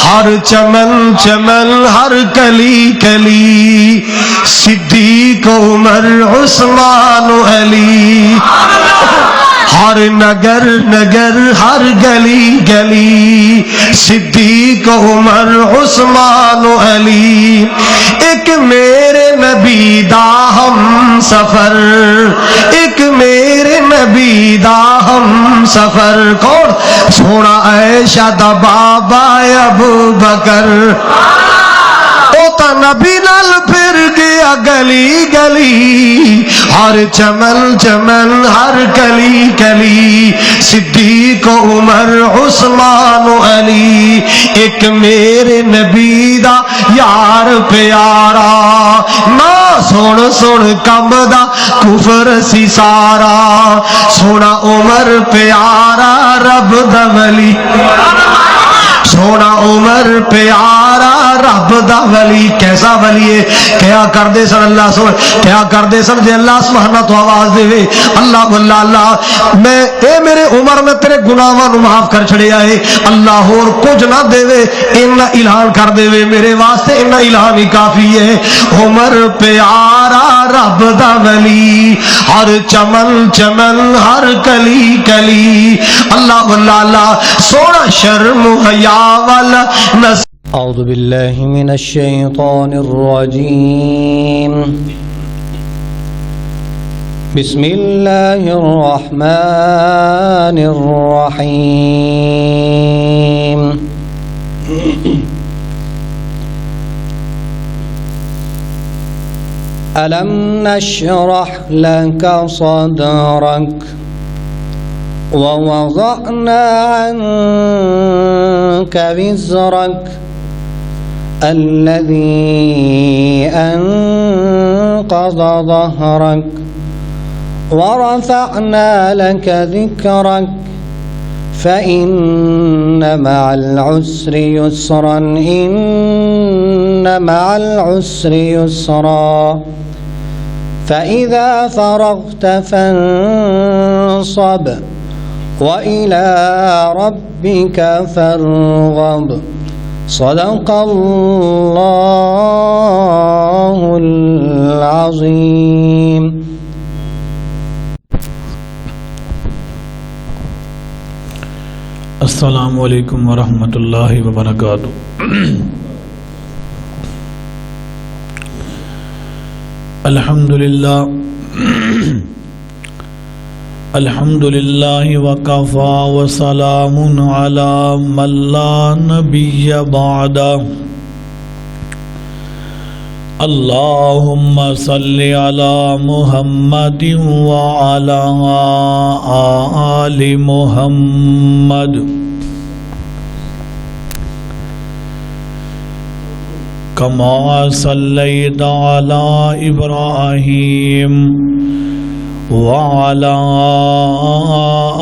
ہر چمن چمن ہر کلی کلی صدیق عمر عثمان علی ہر نگر نگر ہر گلی گلی صدیق عمر عثمان علی ایک میرے نبی دا ہم سفر ایک میرے نبی دا ہم سفر کون سونا عائشہ دا بابا ابو بکر نبی نال پھر گیا گلی گلی ہر چمن چمن ہر کلی کلی صدیق عمر عثمان علی ایک میرے نبی دا یار پیارا نہ سن سن کم دا کفر سی سارا سونا عمر پیارا رب دا ولی سونا عمر پیارا رب دا ولی کیسا ولی ہے کیا کر دے سن اللہ سن کیا کر دے سن جے اللہ سبحانہ تو آواز دے وے اللہ واللہ اللہ میں اے میرے عمر میں تیرے گناہاں نو معاف کر چھڑیا ہے اللہ اور کچھ نہ دے وے ان اعلان کر دے وے میرے واسطے ان اعلان ہی کافی ہے عمر پیارا رب دا ولی ہر چمن چمن ہر کلی کلی اللہ واللہ اللہ سونا شرم حیا والا اعوذ باللہ من الشیطان الرجیم بسم اللہ الرحمن الرحیم ألم نشرح لك صدرك ووضعنا عنك وزرك الذي أنقض ظهرك ورفعنا لك ذكرك فإن مع العسر يسرا إن مع العسر يسرا فإذا فرغت فانصب وإلى ربك فارغب صدق الله العظيم. السلام علیکم ورحمۃ اللہ وبرکاتہ. الحمدللہ وکفا وسلام علی من لا نبی بعدہ. اللہم صلی علی محمد وعلی آل محمد کما صلیت علی ابراہیم وعلی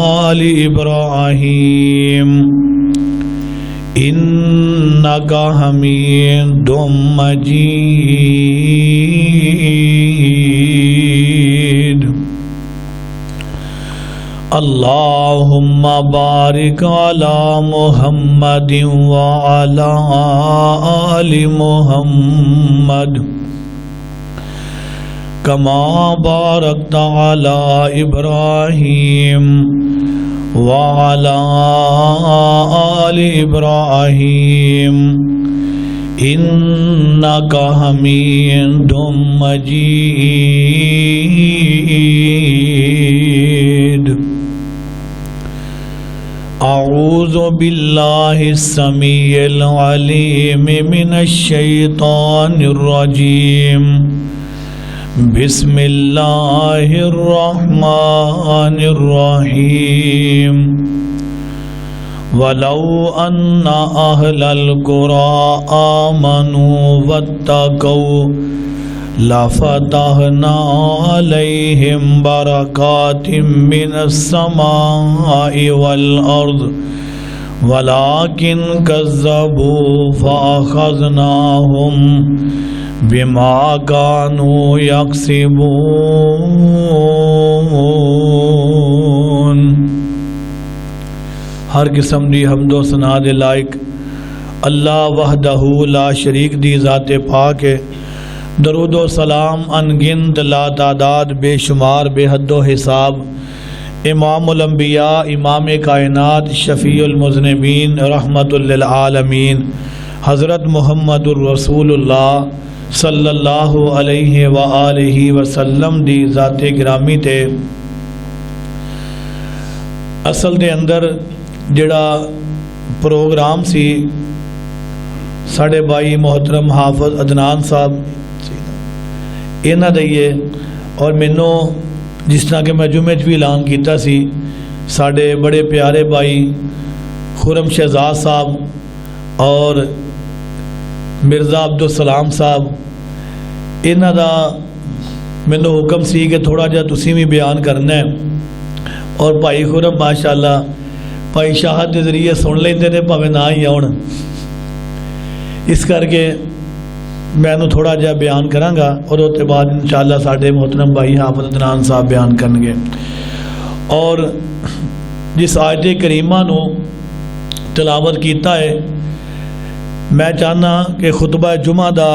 آل ابراہیم انک حمید مجید. اللہم بارک علی محمد وعلی آل محمد کما بارکت علی ابراہیم وعلی آل ابراہیم انک حمید مجید. اعوذ باللہ السمیع العلیم من الشیطان الرجیم. بسم اللہ الرحمن الرحیم. وَلَوْ أَنَّ أَهْلَ الْقُرَىٰ آمَنُوا وَاتَّقَوْا لَفَتَحْنَا عَلَيْهِمْ بَرَكَاتٍ مِّنَ السَّمَاءِ وَالْأَرْضِ وَلَٰكِنْ كَذَّبُوا فَأَخَذْنَاهُمْ بِمَا كَانُوا يَكْسِبُونَ. ہر قسم دی حمد و ثنا دے لائق اللہ وحدہ لا شریک دی ذات پاک ہے، درود و سلام انگنت لا تعداد بے شمار بے حد و حساب امام الانبیاء امام کائنات شفیع المذنبین رحمت للعالمین حضرت محمد الرسول اللہ صلی اللہ علیہ وآلہ وسلم دی ذات گرامی تے اصل دے اندر جڑا پروگرام سی ساڑھے بھائی محترم حافظ عدنان صاحب انہاں دئیے اور مینوں جس طرح کہ میں جمعے بھی اعلان کیتا سی ساڑھے بڑے پیارے بھائی خرم شہزاد صاحب اور مرزا عبدالسلام صاحب انہاں دا مینوں حکم سی کہ تھوڑا جہا تسی بھی بیان کرنا ہے اور بھائی خرم ماشاءاللہ بھائی شاہد کے ذریعے سن لیندے نے بھاویں نہ ہی آن، اس کر کے میں تھوڑا جہا بیان کرانگا اور اس کے بعد انشاءاللہ ساڈے محترم بھائی حافظ عدنان صاحب بیان کرنگے۔ اور جس آیت کریمہ نو تلاوت کیتا ہے میں چاہنا کہ خطبہ جمعہ دا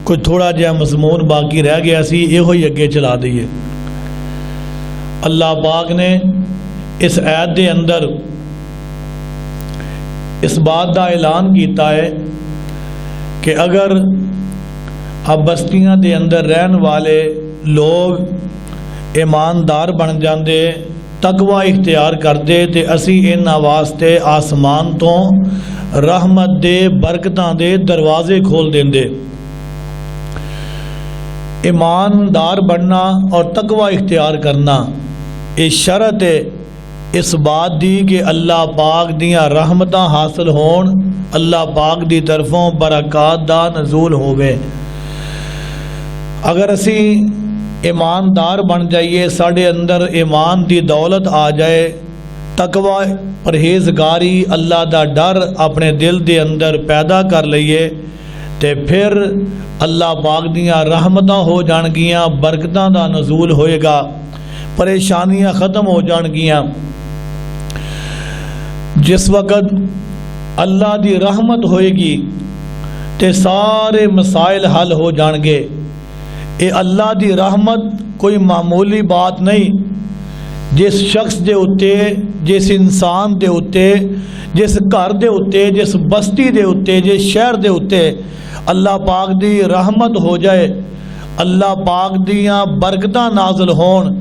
کوئی تھوڑا جہا مضمون باقی رہ گیا سی یہ ہی اگے چلا دئیے۔ اللہ پاک نے اس آیت دے اندر اس بات دا اعلان کیتا ہے کہ اگر اب بستیاں دے اندر رہن والے لوگ ایماندار بن جاندے تقوی اختیار کردے تے اسی انہاں واسطے آسمان تو رحمت دے برکتاں دے دروازے کھول دیندے۔ ایماندار بننا اور تقوی اختیار کرنا اس شرط ہے اس بات دی کہ اللہ پاک دیاں رحمتاں حاصل ہون، اللہ پاک دی طرفوں برکات دا نزول ہوئے۔ اگر اسی ایماندار بن جائیے ساڑھے اندر ایمان دی دولت آ جائے تقوی پرہیزگاری اللہ دا ڈر اپنے دل دے اندر پیدا کر لئیے تے پھر اللہ پاک دیاں رحمتاں ہو جان گیاں، برکتاں دا نزول ہوئے گا، پریشانیاں ختم ہو جان گیاں۔ جس وقت اللہ دی رحمت ہوئے گی تے سارے مسائل حل ہو جان گے۔ اے اللہ دی رحمت کوئی معمولی بات نہیں، جس شخص دے اتے، جس انسان دے اتے، جس گھر دے اتے، جس بستی دے اتے، جس شہر دے اتے اللہ پاک دی رحمت ہو جائے، اللہ پاک دیاں برکتاں نازل ہون،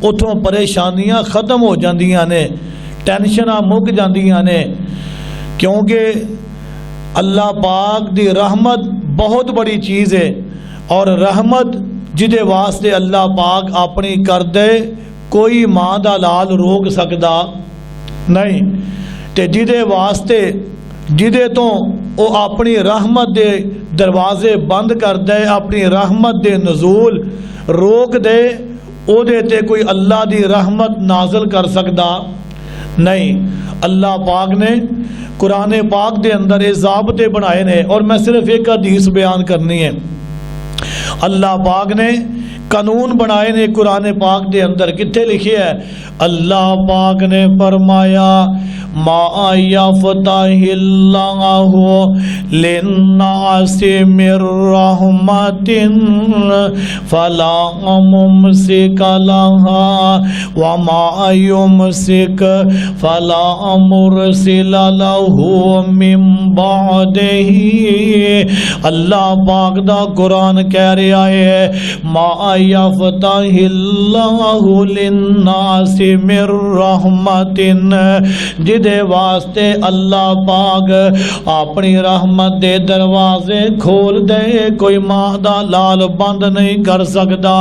اتھوں پریشانیاں ختم ہو جاندیاں نے، ٹینشناں مک جاندیاں نے، کیونکہ اللہ پاک دی رحمت بہت بڑی چیز ہے اور رحمت جدے واسطے اللہ پاک اپنی کر دے کوئی ماں دا لال روک سکدا نہیں، تے جدے واسطے جدے تو او اپنی رحمت دے دروازے بند کر دے، اپنی رحمت دے نزول روک دے، او دے تے کوئی اللہ دی رحمت نازل کر سکدا نہیں۔ اللہ پاک نے قرآن پاک دے اندر یہ ضابطے بنائے نے اور میں صرف ایک حدیث بیان کرنی ہے۔ اللہ پاک نے قانون بنائے نے قرآن پاک دے اندر، کتنے لکھے ہے؟ اللہ پاک نے فرمایا ما یفتح اللہ للناس من رحمت فلا ممسک لها وما یمسک فلا مرسل له من بعده۔ اللہ پاک دا قرآن کہہ رہا ہے ما یفتح اللہ للناس من رحمت، جدے واسطے اللہ پاک اپنی رحمت دے دروازے کھول دے کوئی ماں دا لال بند نہیں کر سکتا،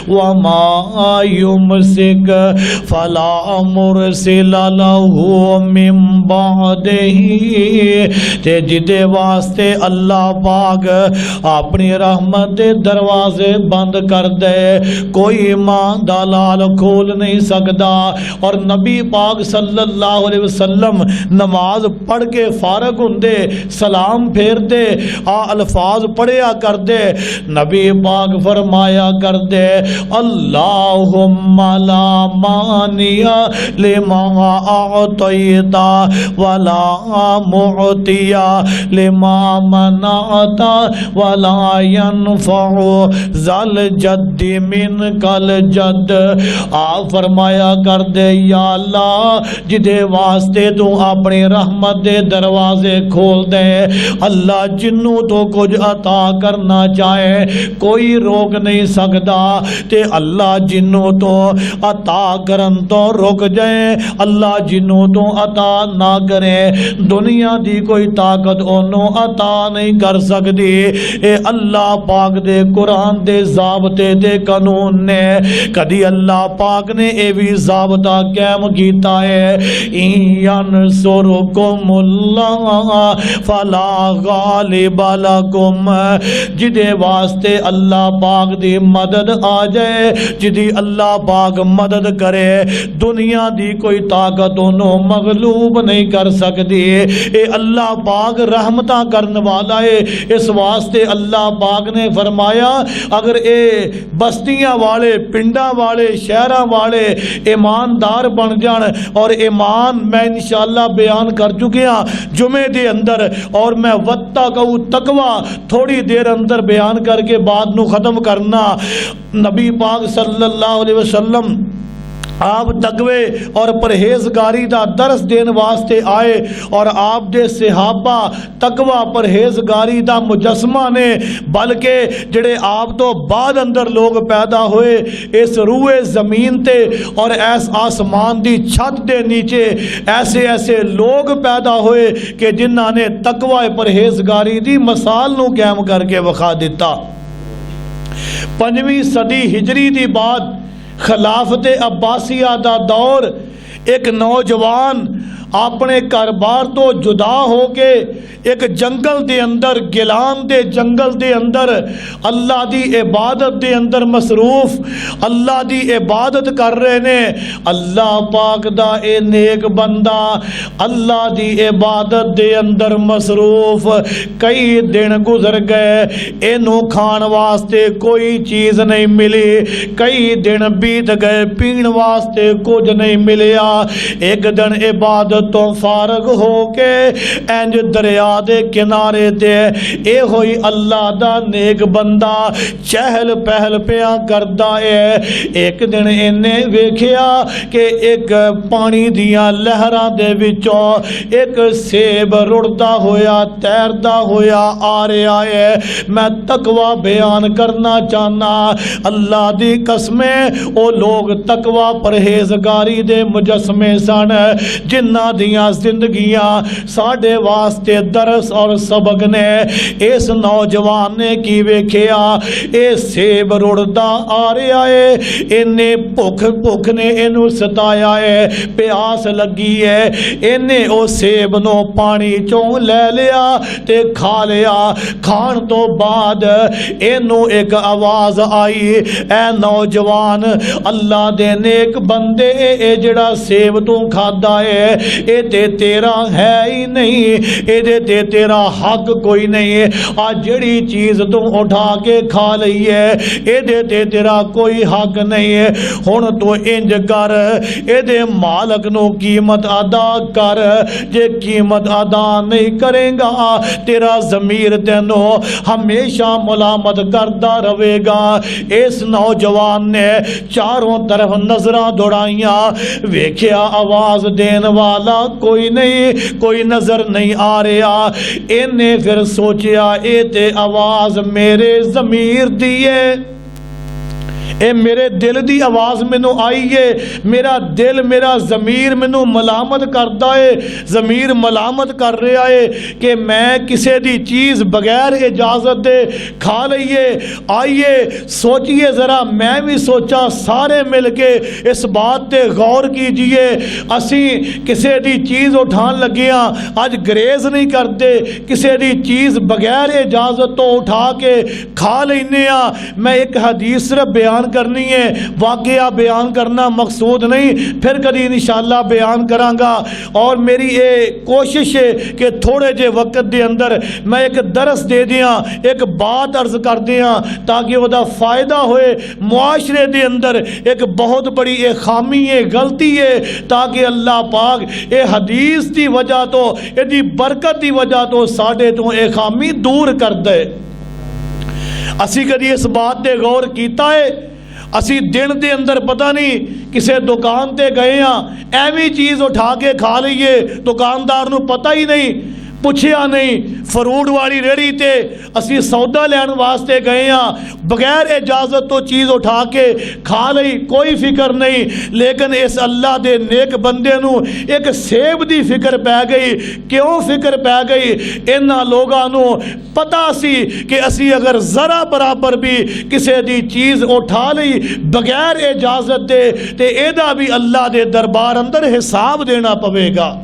وما یمسک فلا مرسل له من بعده، تے جدے واسطے اللہ پاک اپنی رحمت دے دروازے بند کر دے کوئی ماں دا لال کھول نہیں سکدا۔ اور نبی پاک صلی اللہ علیہ وسلم نماز پڑھ کے فارغ ہوندے سلام پھیر دے الفاظ پڑھیا کر دے، نبی پاک فرمایا کر دے اللہم لا مانع لما اعطیت ولا معطی لما منعت ولا ينفع ذا الجد منک الجد۔ آپ فرمایا کر دے یا اللہ جدے واسطے تو اپنی رحمت دے دروازے کھول دے، اللہ جنوں تو کچھ عطا کرنا چاہے کوئی روک نہیں سکتا، تے اللہ جنوں تو عطا کرن تو رک جائے، اللہ جنوں تو عطا نہ کرے دنیا دی کوئی طاقت انہوں عطا نہیں کر سکتی۔ اے اللہ پاک دے قرآن دے ضابطے دے قانون نے کدی اللہ پاک نے اے بھی ضابطہ قائم کیتا ہے ینصرکم اللہ فلا غالب لکم، جدے واسطے اللہ پاک دی مدد آ جائے، جدی اللہ پاک مدد کرے دنیا دی کوئی طاقت انہوں مغلوب نہیں کر سکتی۔ اے اللہ پاک رحمتہ کرن والا ہے، اس واسطے اللہ پاک نے فرمایا اگر اے بستیاں والے پنڈا والے شہراں والے ایماندار بن جان، اور ایمان میں انشاءاللہ بیان کر چکے ہاں جمعے دے اندر، اور میں واتقوا تقوی تھوڑی دیر اندر بیان کر کے بعد نو ختم کرنا۔ نبی پاک صلی اللہ علیہ وسلم آپ تقوی اور پرہیزگاری دا درس دین واسطے آئے، اور آپ دے صحابہ تقوی پرہیزگاری دا مجسمہ نے، بلکہ جڑے آپ تو بعد اندر لوگ پیدا ہوئے اس روئے زمین تے اور ایس آسمان دی چھت دے نیچے ایسے ایسے لوگ پیدا ہوئے کہ جنہاں نے تقوی پرہیزگاری دی مثال نو قائم کر کے وکھا دیتا۔ 5ویں صدی ہجری دی بعد خلافت عباسیہ دا دور، ایک نوجوان اپنے کاروبار تو جدا ہو کے ایک جنگل دے اندر، گیلان دے جنگل دے اندر اللہ دی عبادت دے اندر مصروف، اللہ دی عبادت کر رہے نے۔ اللہ پاک دا اے نیک بندہ اللہ دی عبادت دے اندر مصروف، کئی دن گزر گئے، اینو کھان واسطے کوئی چیز نہیں ملی، کئی دن بیت گئے، پین واسطے کچھ نہیں ملیا۔ ایک دن عبادت تو فارغ ہو کے انج دریا دے کنارے تے اے ہوئی اللہ دا نیک بندہ چہل پہل پیا کردا ہے۔ ایک دن انہیں ویکھیا کہ ایک پانی دیاں لہراں دے وچوں ایک سیب رڑدا ہویا تیردا ہویا آ رہا ہے۔ میں تقوی بیان کرنا چاہنا، اللہ دی قسمیں او لوگ تقوی پرہیزگاری دے مجسمے سن، جنہ دیاں زندگیاں ساڈے واسطے درس اور سبق نے۔ اس نوجوان نے کی ویکھیا اے سیب رڑدا آ رہا ہے، انہیں بھوک نے اینو ستایا ہے، پیاس لگی ہے، انہیں او سیب نو پانی چوں لے لیا تے کھا لیا۔ کھان تو بعد اینو ایک آواز آئی، اے نوجوان اللہ دے نیک بندے، اے جڑا سیب تو کھادا ہے اے تے تیرا ہے ہی نہیں، اے تے تیرا حق کوئی نہیں ہے، آج جڑی چیز تو اٹھا کے کھا لئی ہے اے تے تیرا کوئی حق نہیں ہے، ہن تو انج کر اے دے مالک نو قیمت ادا کر، جے قیمت ادا نہیں کرے گا تیرا ضمیر تینو ہمیشہ ملامت کردا رہے گا۔ اس نوجوان نے چاروں طرف نظراں دوڑائیاں، ویکھیا آواز دین والا کوئی نہیں، کوئی نظر نہیں آ رہا۔ انہیں پھر سوچیا اے تے آواز میرے ضمیر دی ہے، اے میرے دل دی آواز مینوں آئی ہے، میرا دل میرا ضمیر مینوں ملامت کردا ہے، ضمیر ملامت کر رہا ہے کہ میں کسے دی چیز بغیر اجازت دے کھا لئیے۔ آئیے سوچئے ذرا، میں بھی سوچا، سارے مل کے اس بات تے غور کیجئے، اسی کسے دی چیز اٹھان لگیاں آج گریز نہیں کرتے، کسے دی چیز بغیر اجازت تو اٹھا کے کھا لینے ہاں۔ میں ایک حدیث صرف بیان کرنی ہے، واقعہ بیان کرنا مقصود نہیں، پھر کبھی انشاءاللہ بیان کرانگا۔ اور میری کوشش ہے کہ تھوڑے جے وقت دے اندر میں ایک درس دے دیاں، ایک بات عرض کر دیاں تاکہ وہ دا فائدہ ہوئے معاشرے دے اندر۔ ایک بہت بڑی ایک خامی ہے، غلطی ہے، تاکہ اللہ پاک اے حدیث دی وجہ تو اے دی برکت دی وجہ تو ساڑھے تو اے خامی دور کر دے۔ اسی کدی اس بات تے غور کیتا ہے؟ اسی دن دے اندر پتہ نہیں کسے دکان تے گئے ہاں، ایویں چیز اٹھا کے کھا لئیے، دکاندار نو پتہ ہی نہیں، پوچھیا نہیں، فروٹ والی ریڑھی تے اسی سودا لین واسطے گئے ہاں، بغیر اجازت تو چیز اٹھا کے کھا لئی، کوئی فکر نہیں۔ لیکن اس اللہ دے نیک بندے نو ایک سیب دی فکر پہ گئی۔ کیوں فکر پہ گئی؟ انہاں لوگاں نو پتہ سی کہ اسی اگر ذرا برابر بھی کسے دی چیز اٹھا لئی بغیر اجازت دے تے ایدہ بھی اللہ دے دربار اندر حساب دینا پوے گا۔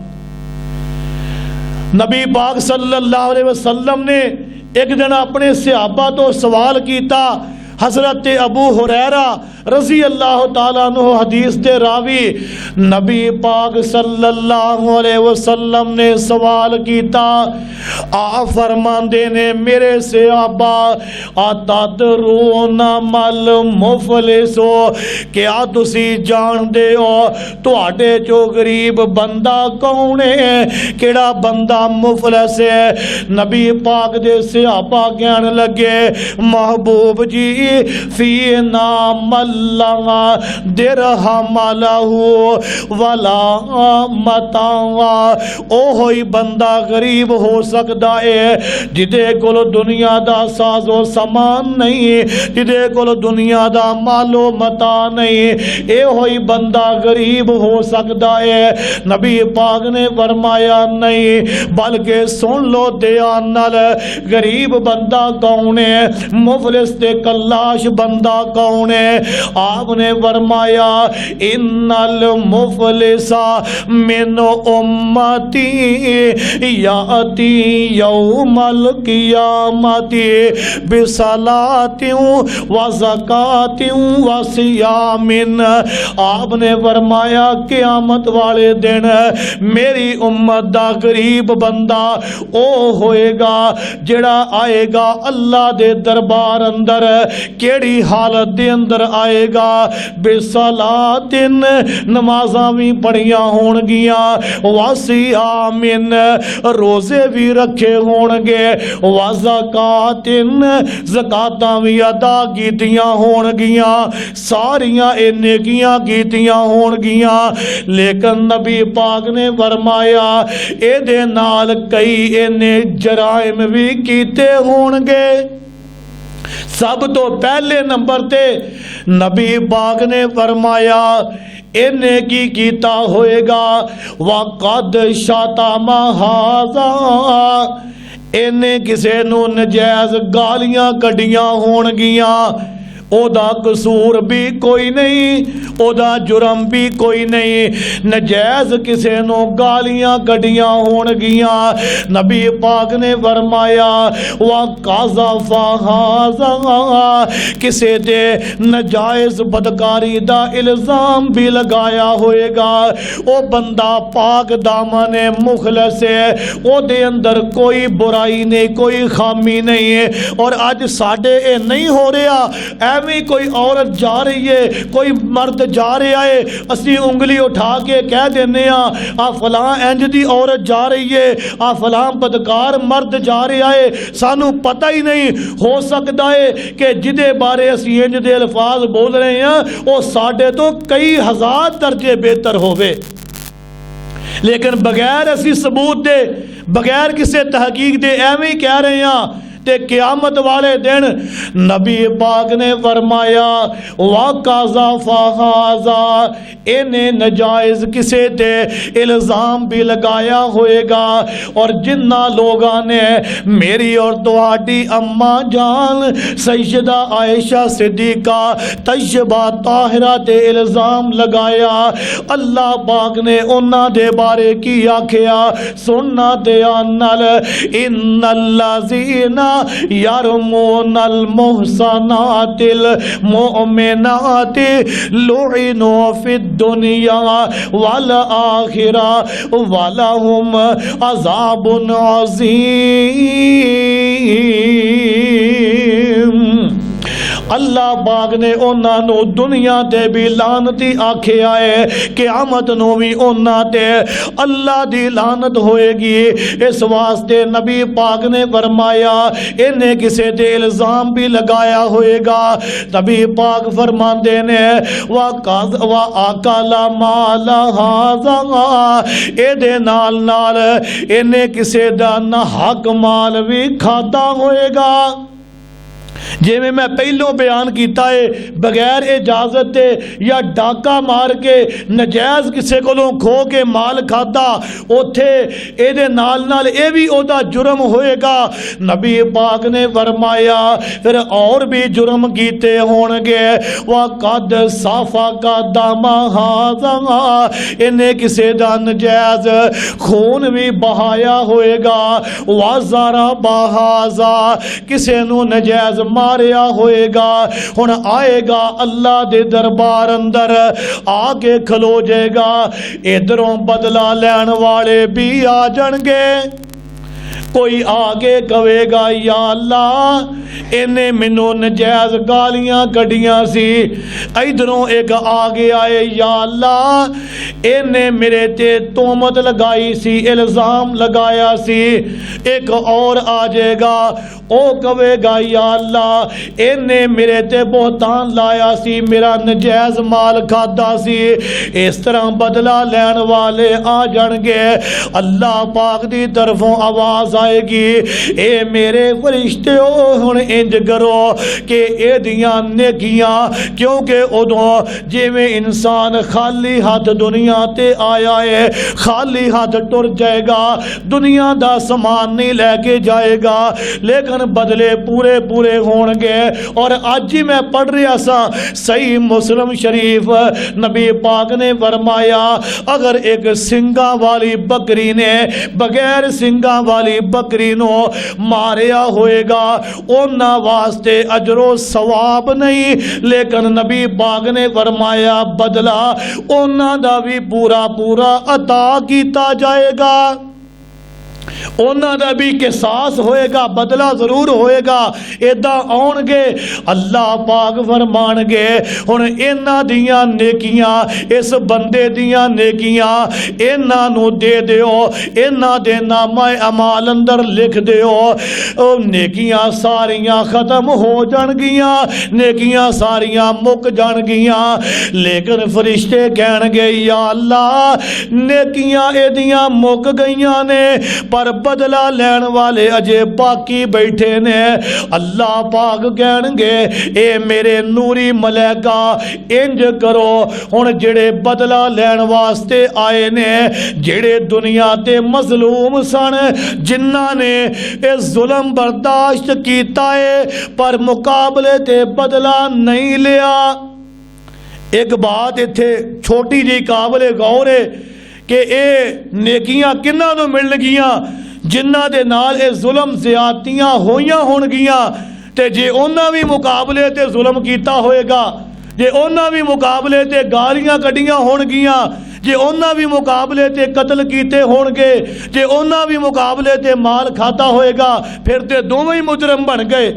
نبی پاک صلی اللہ علیہ وسلم نے ایک دن اپنے صحابہ تو سوال کیتا۔ حضرت ابو ہریرہ رضی اللہ تعالیٰ عنہ حدیث دے راوی، نبی پاک صلی اللہ علیہ وسلم نے سوال کیتا، آپ فرماندے نے میرے صحابہ اتدرون مل مفلسو، کیا تسی جان دے ہو تواڈے چو غریب بندہ کون ہے، کیڑا بندہ مفلس ہے؟ نبی پاک دے صحابہ کہن لگے محبوب جی فینا ملّا درہم لہو ولا متاع، او ہوئی بندہ غریب ہو سکتا ہے جدے کول دنیا دا ساز و سامان نہیں، جدے کول دنیا دا مال و متاع نہیں، اے ہوئی بندہ غریب ہو سکتا ہے۔ نبی پاک نے فرمایا نہیں، بلکہ سن لو دھیان نال، غریب بندہ کون ہے، مفلس تے کلا بندہ کون ہے؟ آپ نے فرمایا ان المفلس من امتی یاتی یوم القیامت بصلاۃ و زکاۃ و صیام۔ آپ نے فرمایا قیامت والے دن میری امت دا غریب بندہ او ہوئے گا جڑا آئے گا اللہ دے دربار اندر، کیڑی حالت دے اندر آئے گا؟ بصلاۃن، نمازاں بھی پڑھیاں ہون گیاں، وصیامن، روزے بھی رکھے ہون گے، وزکاتن، زکاتاں بھی ادا کیتیاں ہون گیاں، ساریاں نیکیاں کیتیاں ہون گیاں۔ لیکن نبی پاک نے فرمایا اے دے نال کئی اینے جرائم بھی کیتے ہون گے۔ سب تو پہلے نمبر تے نبی پاک نے فرمایا انہیں کی کیتا ہوئے گا وَقَدْ شَتَمَ هَذَا، انہیں کسے نو نجائز گالیاں کڈیاں ہون گیاں، او دا قصور بھی کوئی نہیں، او دا جرم بھی کوئی نہیں، نجائز کسے نو گالیاں کڈیاں ہون گیاں۔ نبی پاک نے فرمایا وَقَذَفَ هَذَا، کسے دے نجائز بدکاری دا الزام بھی لگایا ہوئے گا، او بندہ پاک دامن مخلص ہے، او دے اندر کوئی برائی نہیں، کوئی خامی نہیں ہے۔ اور آج ساڑھے اے نہیں ہو رہا، کوئی عورت جا رہی ہے، کوئی مرد جا رہا ہے، اسی انگلی اٹھا کے کہہ دینے آ فلاں انج دی عورت جا رہی ہے، آ فلاں بدکار مرد جا رہا ہے، سانو پتہ ہی نہیں، ہو سکتا ہے کہ جدے بارے اسی انج دے الفاظ بول رہے ہیں وہ ساڑھے تو کئی ہزار درجے بہتر ہوئے، لیکن بغیر اسی ثبوت دے، بغیر کسے تحقیق دے ایویں کہہ رہے ہیں تے قیامت والے دن نبی پاک نے فرمایا وَقَذَا فَهَذَا انہیں نجائز کسے تے الزام بھی لگایا ہوئے گا، اور جنہ لوگاں نے میری اور تہاڈی اماں جان سیدہ عائشہ صدیقہ طیبہ طاہرہ تے الزام لگایا، اللہ پاک نے انہاں دے بارے کی آکھیا سننا دھیان نال ان الذین یرمون المحصنات المؤمنات لعنوا فی الدنیا والآخرہ ولہم عذاب عظیم۔ اللہ پاک نے انہاں نو دنیا تے بھی لعنتی آکھیا ہے، قیامت نو بھی انہاں تے اللہ دی لعنت ہوئے گی۔ اس واسطے نبی پاک نے فرمایا انہیں کسے تے الزام بھی لگایا ہوئے گا۔ نبی پاک فرماندے نے وَأَكَلَ مَالَ هَٰذَا اے دے نال نال انہیں کسے دا نہ حق مال بھی کھاتا ہوئے گا۔ جی میں پہلوں بیان کیتا ہے بغیر اجازت تے یا ڈاکہ مار کے نجائز کسے کولوں کھو کے مال کھاتا اوتھے اے دے نال نال اے بھی او دا جرم ہوئے گا۔ نبی پاک نے فرمایا پھر اور بھی جرم کیتے ہون گے وَقَدْ سَفَكَ دَمَ هَٰذَا انہیں کسے دا نجائز خون بھی بہایا ہوئے گا، وَضَرَبَ هَٰذَا کسے نو نجائز ماریا ہوئے گا۔ ہن آئے گا اللہ دے دربار اندر آگے کھلو جائے گا، ادھروں بدلہ لین والے بھی آ جان گے۔ کوئی آگے کہے گا یا اللہ انہیں منو نجائز گالیاں کڑیاں سی، ادھروں ایک آگے آئے یا اللہ انہیں میرے تے تہمت لگائی سی، الزام لگایا سی۔ ایک اور آ جائے گا او کہے گا یا اللہ انہیں میرے تے بہتان لایا سی، میرا نجائز مال کھادا سی۔ اس طرح بدلہ لین والے آ جان گے، اللہ پاک دی طرفوں آواز آئے گی اے میرے فرشتیو ہن انج کرو کہ اے دیاں نیکیاں، کیونکہ ادوں جویں انسان خالی ہاتھ دنیا تے آیا ہے خالی ہاتھ ٹر جائے گا، دنیا دا سامان نہیں لے کے جائے گا، لیکن بدلے پورے پورے ہون گے۔ اور آج ہی میں پڑھ رہا سا صحیح مسلم شریف نبی پاک نے فرمایا اگر ایک سنگا والی بکری نے بغیر سنگا والی بکری نو ماریا ہوئے گا اونا واسطے اجر و ثواب نہیں، لیکن نبی پاک نے فرمایا بدلہ اونا دا بھی پورا پورا عطا کیتا جائے گا، اونا دا بھی قصاص ہوئے گا، بدلہ ضرور ہوئے گا۔ ایدہ آن گے اللہ پاک فرمان گے ہن اینا دیاں نیکیاں اس بندے دیاں نیکیاں اینا نو دے دیو، اینا دے نامہ اعمال اندر لکھ دیو، نیکیاں ساریاں ختم ہو جان گیاں، نیکیاں ساریاں مک جان گیاں، لیکن فرشتے کہن گے یا اللہ نیکیاں ایدیاں مک گئیاں نے پر بدلہ لین والے اجے باقی بیٹھے نے۔ اللہ پاک کہن گے اے میرے نوری ملائکہ انج کرو ہن جڑے بدلہ لین واسطے آئے نے، جڑے دنیا تے مظلوم سن، جنہاں نے اے ظلم برداشت کیتا ہے پر مقابلے تے بدلہ نہیں لیا۔ ایک بات ایتھے چھوٹی جی قابل غور ہے کہ اے نیکیاں کنہاں نوں مل گیاں جنہ دے نال اے ظلم زیادتیاں ہویاں ہون گیاں، تے جے انہاں بھی مقابلے تے ظلم کیتا ہوئے گا، جے انہاں بھی مقابلے تے گالیاں کڈیاں ہون گیاں، جے انہاں بھی مقابلے تے قتل کیتے ہون گے، جے انہاں بھی مقابلے تے مال کھاتا ہوئے گا، پھر تے دوویں ہی مجرم بن گئے۔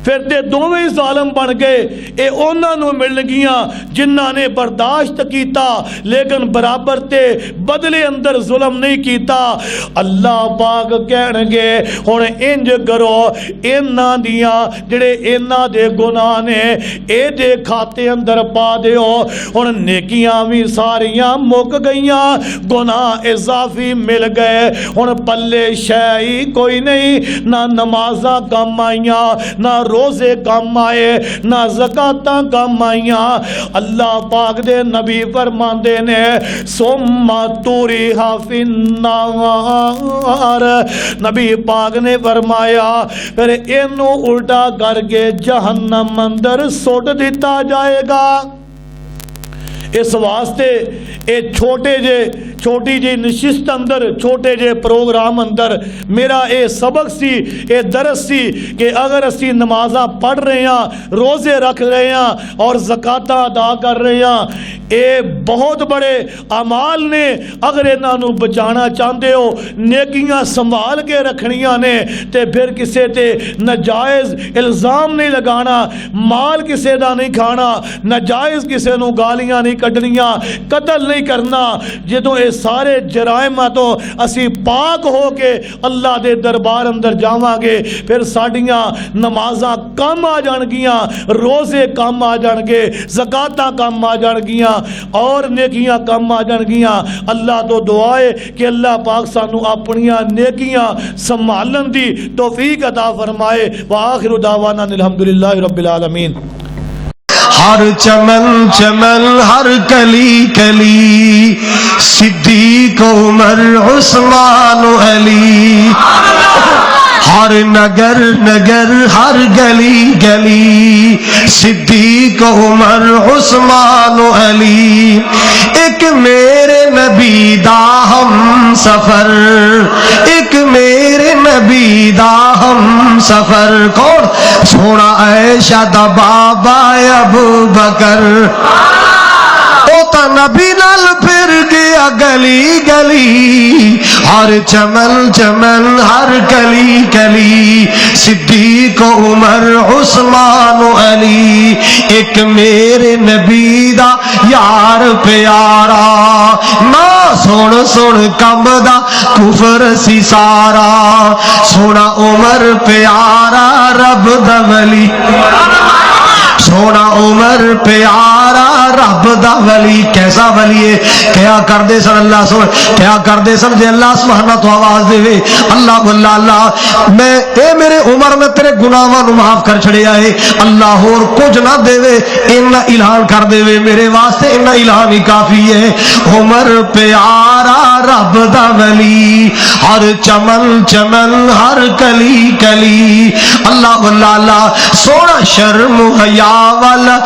پھر تے دوویں ہی ظالم بن گئے. اے انہاں نوں مل گیاں جنہاں نے برداشت کیتا لیکن برابر تے بدلے اندر ظلم نہیں کیتا. اللہ پاک کہن گے ہن انج کرو انہاں دیاں جڑے انہاں دے گناہ نے اے دے کھاتے اندر پا دیو. ہن نیکیاں بھی ساریاں مک گئیاں, گناہ اضافی مل گئے. ہن پلے شے کوئی نہیں, نہ نمازاں کم آئیاں, نہ روزے کم آئے, نہ زکاتاں کم آئیاں. اللہ پاک دے نبی فرماندے نے ثم توریھا فی النار, نبی پاک نے فرمایا پھر اینو الٹا کر کے جہنم اندر سٹ دیتا جائے گا. اس واسطے اے چھوٹی جی نشست اندر چھوٹے جے پروگرام اندر میرا اے سبق سی, اے درس سی کہ اگر اسی نمازاں پڑھ رہے ہیں, روزے رکھ رہے ہیں اور زکاتاں ادا کر رہے ہیں, اے بہت بڑے اعمال نے. اگر انہاں نوں بچانا چاہتے ہو, نیکیاں سنبھال کے رکھنیاں نے, تے پھر کسے تے ناجائز الزام نہیں لگانا, مال کسے دا نہیں کھانا, ناجائز کسے نوں گالیاں نہیں کڈنیاں, قتل نہیں کرنا. جدوں اے سارے جرائم تو اسی پاک ہو کے اللہ دے دربار اندر جاواں گے, پھر ساڈیاں نمازاں کم آ جان گیاں, روزے کم آ جان گے, زکاتاں کم آ جان گیاں, اور نیکیاں کم آ جان گیاں. اللہ تو دعا ہے کہ اللہ پاک سانو اپنیاں نیکیاں سنبھالن دی توفیق عطا فرمائے. وآخر دعوانا الحمدللہ رب العالمین. ہر چمن چمن ہر کلی کلی صدیق عمر عثمان علی, ہر نگر نگر ہر گلی گلی صدیق عمر عثمان علی. ایک میرے نبی دا ہم سفر, ایک میرے نبی دا ہم سفر, کون سونا عائشہ دا بابا ابو بکر. او تا نبی نال پھر گیا گلی گلی, ہر چمن چمن ہر کلی کلی صدیق عمر عثمان علی. ایک میرے نبی دا یار پیارا, نہ سن سن کم دا کفر سی سارا, سونا عمر پیارا رب دا ولی, سونا عمر پیارا رب دا ولی. کیسا ولی ہے, کیا کر دے سن اللہ سن, کیا کر دے سن جے اللہ سبحانہ تو آواز دے وے اللہ اللہ اللہ میں اے میرے عمر میں تیرے گناہاں نو معاف کر چھڑیا ہے, اللہ اور کچھ نہ دے وے, انہاں اعلان کر دے وے میرے واسطے, انہاں اعلان ہی کافی ہے. عمر پیارا رب دا ولی, ہر چمن چمن ہر کلی کلی, اللہ اللہ اللہ. سونا شرم حیا والا